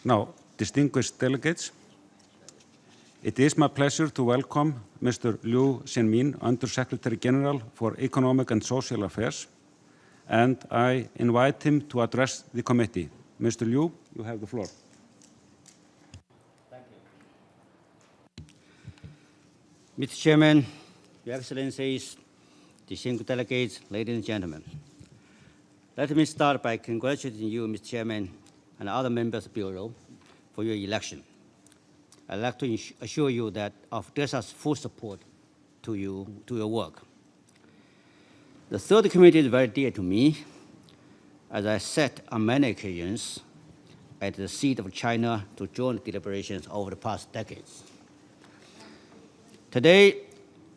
Now, distinguished delegates, it is my pleasure to welcome Mr. LIU Zhenmin, Under-Secretary General for Economic and Social Affairs, and I invite him to address the committee. Mr. LIU, you have the floor. Thank you. Mr. Chairman, Your Excellencies, distinguished delegates, ladies and gentlemen. Let me start by congratulating you, Mr. Chairman, and other members of the Bureau for your election. I'd like to assure you that of DESA's full support to your work. The third committee is very dear to me, as I sat on many occasions at the seat of China to join deliberations over the past decades. Today,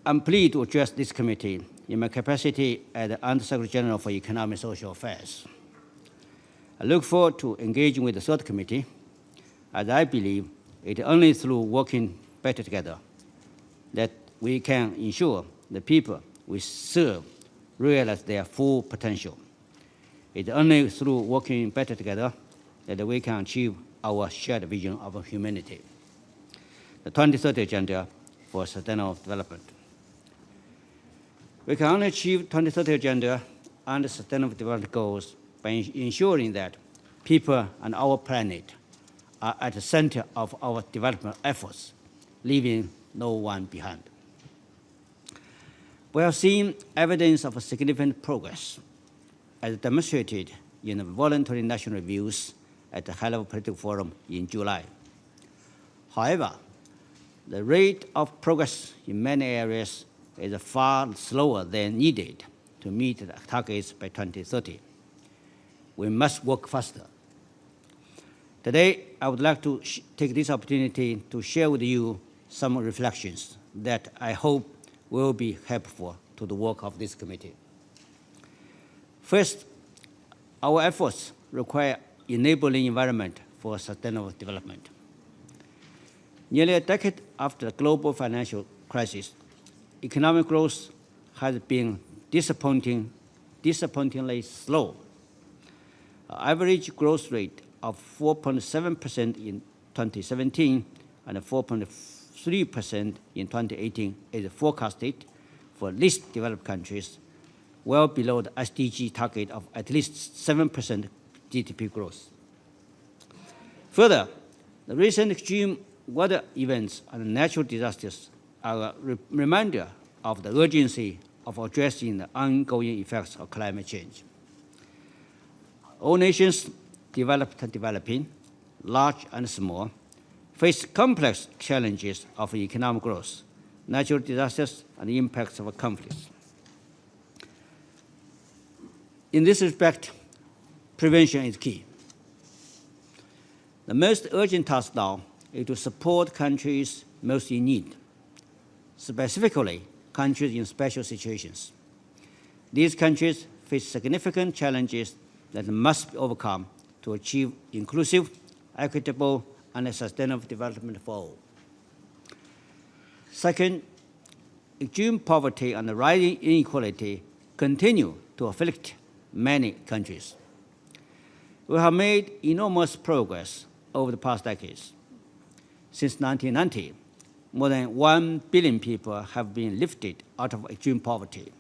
I'm pleased to address this committee in my capacity as the Under-Secretary General for Economic and Social Affairs. I look forward to engaging with the third committee, as I believe it is only through working better together that we can ensure the people we serve realize their full potential. It is only through working better together that we can achieve our shared vision of humanity, the 2030 Agenda for Sustainable Development. We can only achieve 2030 Agenda and the Sustainable Development Goals by ensuring that people and our planet are at the center of our development efforts, leaving no one behind. We have seen evidence of significant progress, as demonstrated in the voluntary national reviews at the High-Level Political Forum in July. However, the rate of progress in many areas is far slower than needed to meet the targets by 2030. We must work faster. Today, I would like to take this opportunity to share with you some reflections that I hope will be helpful to the work of this committee. First, our efforts require enabling environment for sustainable development. Nearly a decade after the global financial crisis, economic growth has been disappointingly slow. Average growth rate of 4.7% in 2017 and 4.3% in 2018 is forecasted for least developed countries, well below the SDG target of at least 7% GDP growth. Further, the recent extreme weather events and natural disasters are a reminder of the urgency of addressing the ongoing effects of climate change. All nations, developed and developing, large and small, face complex challenges of economic growth, natural disasters, and the impacts of conflicts. In this respect, prevention is key. The most urgent task now is to support countries most in need, specifically countries in special situations. These countries face significant challenges that must be overcome to achieve inclusive, equitable, and sustainable development for all. Second, extreme poverty and rising inequality continue to afflict many countries. We have made enormous progress over the past decades. Since 1990, more than 1 billion people have been lifted out of extreme poverty.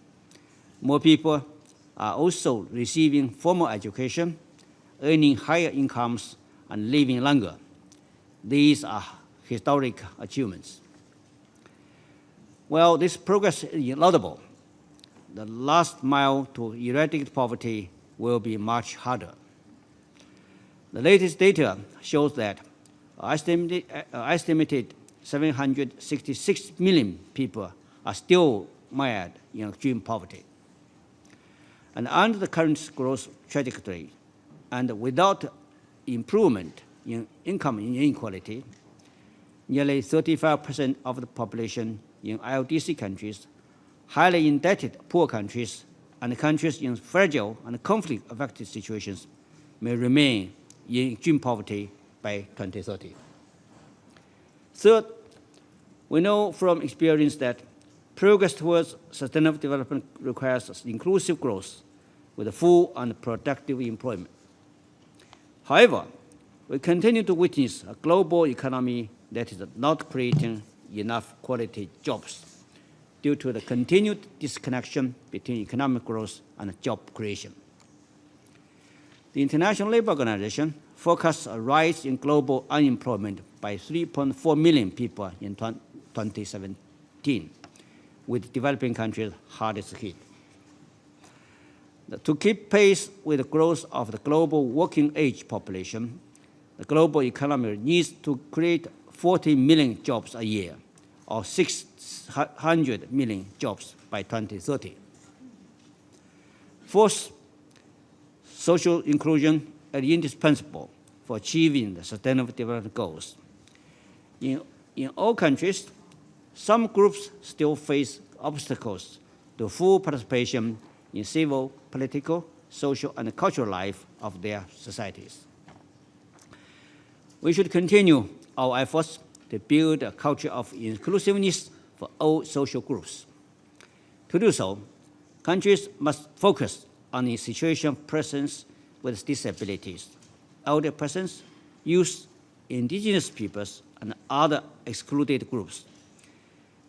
More people are also receiving formal education, earning higher incomes, and living longer. These are historic achievements. While this progress is laudable, the last mile to eradicate poverty will be much harder. The latest data shows that estimated 766 million people are still mired in extreme poverty. And under the current growth trajectory, and without improvement in income inequality, nearly 35% of the population in ILDC countries, highly indebted poor countries, and countries in fragile and conflict-affected situations may remain in extreme poverty by 2030. Third, we know from experience that progress towards sustainable development requires inclusive growth with full and productive employment. However, we continue to witness a global economy that is not creating enough quality jobs due to the continued disconnection between economic growth and job creation. The International Labour Organization forecasts a rise in global unemployment by 3.4 million people in 2017, with developing countries hardest hit. To keep pace with the growth of the global working age population, the global economy needs to create 40 million jobs a year, or 600 million jobs by 2030. Fourth, social inclusion is indispensable for achieving the Sustainable Development Goals. In all countries, some groups still face obstacles to full participation in civil, political, social, and cultural life of their societies. We should continue our efforts to build a culture of inclusiveness for all social groups. To do so, countries must focus on the situation of persons with disabilities, elder persons, youth, indigenous peoples, and other excluded groups,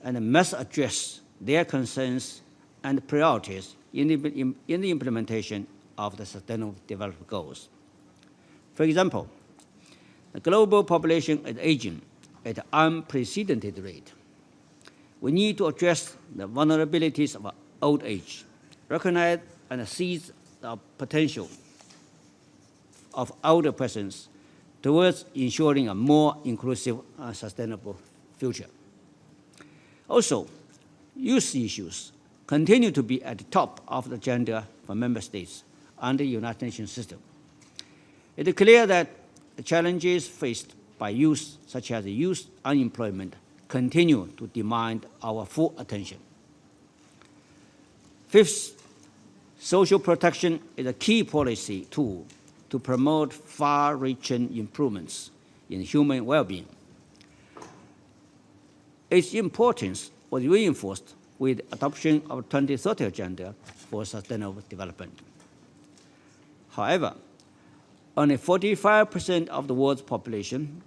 and must address their concerns and priorities in the implementation of the Sustainable Development Goals. For example, the global population is aging at an unprecedented rate. We need to address the vulnerabilities of old age, recognize and seize the potential of older persons towards ensuring a more inclusive and sustainable future. Also, youth issues continue to be at the top of the agenda for member states and the United Nations system. It is clear that the challenges faced by youth, such as youth unemployment, continue to demand our full attention. Fifth, social protection is a key policy tool to promote far-reaching improvements in human well-being. Its importance was reinforced with adoption of the 2030 Agenda for Sustainable Development. However, only 45% of the world's population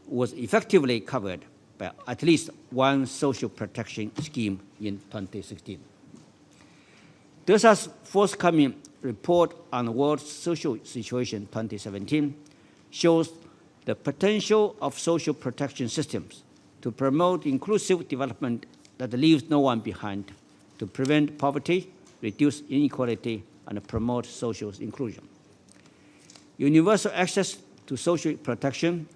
was effectively covered by at least one social protection scheme in 2016. DESA's forthcoming report on the world's social situation 2017 shows the potential of social protection systems to promote inclusive development that leaves no one behind, to prevent poverty, reduce inequality, and promote social inclusion. Universal access to social protection,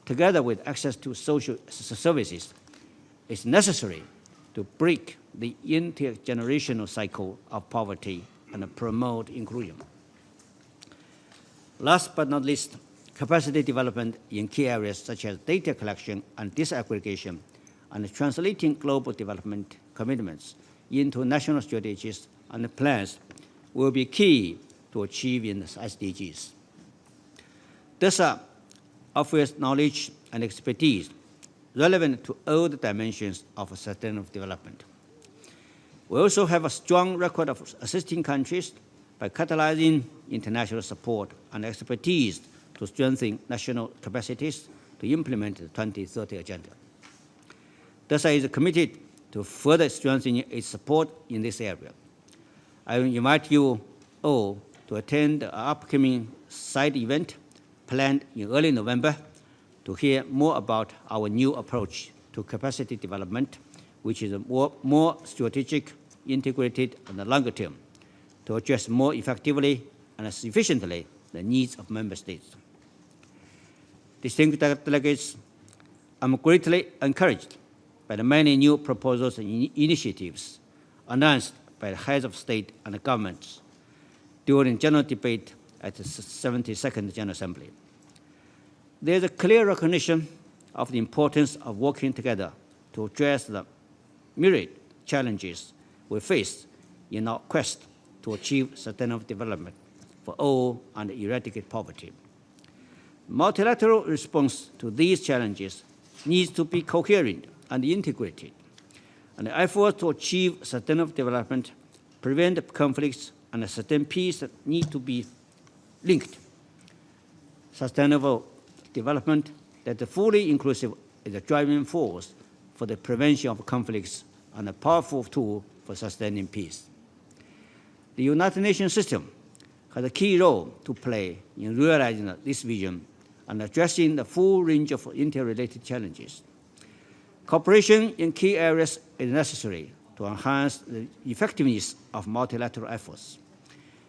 together with access to social services, is necessary to break the intergenerational cycle of poverty and promote inclusion. Last but not least, capacity development in key areas such as data collection and disaggregation and translating global development commitments into national strategies and plans will be key to achieving the SDGs. DESA offers knowledge and expertise relevant to all the dimensions of sustainable development. We also have a strong record of assisting countries by catalyzing international support and expertise to strengthen national capacities to implement the 2030 Agenda. DESA is committed to further strengthening its support in this area. I invite you all to attend the upcoming side event planned in early November to hear more about our new approach to capacity development, which is more strategic, integrated, and longer term, to address more effectively and efficiently the needs of member states. Distinguished delegates, I'm greatly encouraged by the many new proposals and initiatives announced by the heads of state and governments during general debate at the 72nd General Assembly. There is a clear recognition of the importance of working together to address the myriad challenges we face in our quest to achieve sustainable development for all and eradicate poverty. Multilateral response to these challenges needs to be coherent and integrated, and the efforts to achieve sustainable development, prevent conflicts, and sustain peace need to be linked. Sustainable development that is fully inclusive is a driving force for the prevention of conflicts and a powerful tool for sustaining peace. The United Nations system has a key role to play in realizing this vision and addressing the full range of interrelated challenges. Cooperation in key areas is necessary to enhance the effectiveness of multilateral efforts.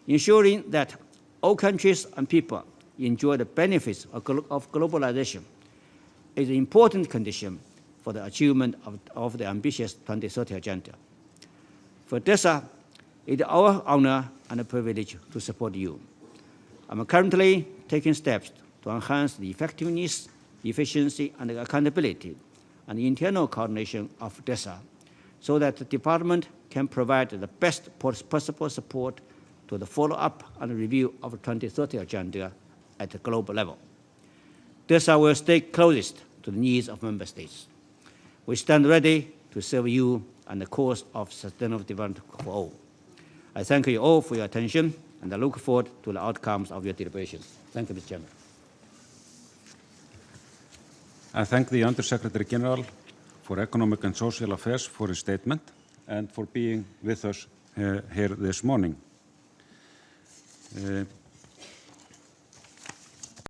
Ensuring that all countries and people enjoy the benefits of globalization is an important condition for the achievement of the ambitious 2030 Agenda. For DESA, it is our honor and a privilege to support you. I'm currently taking steps to enhance the effectiveness, efficiency, and accountability and internal coordination of DESA so that the department can provide the best possible support to the follow-up and review of the 2030 Agenda at the global level. DESA will stay closest to the needs of member states. We stand ready to serve you and the cause of sustainable development for all. I thank you all for your attention, and I look forward to the outcomes of your deliberations. Thank you, Mr. Chairman. I thank the Undersecretary General for Economic and Social Affairs for his statement and for being with us here this morning.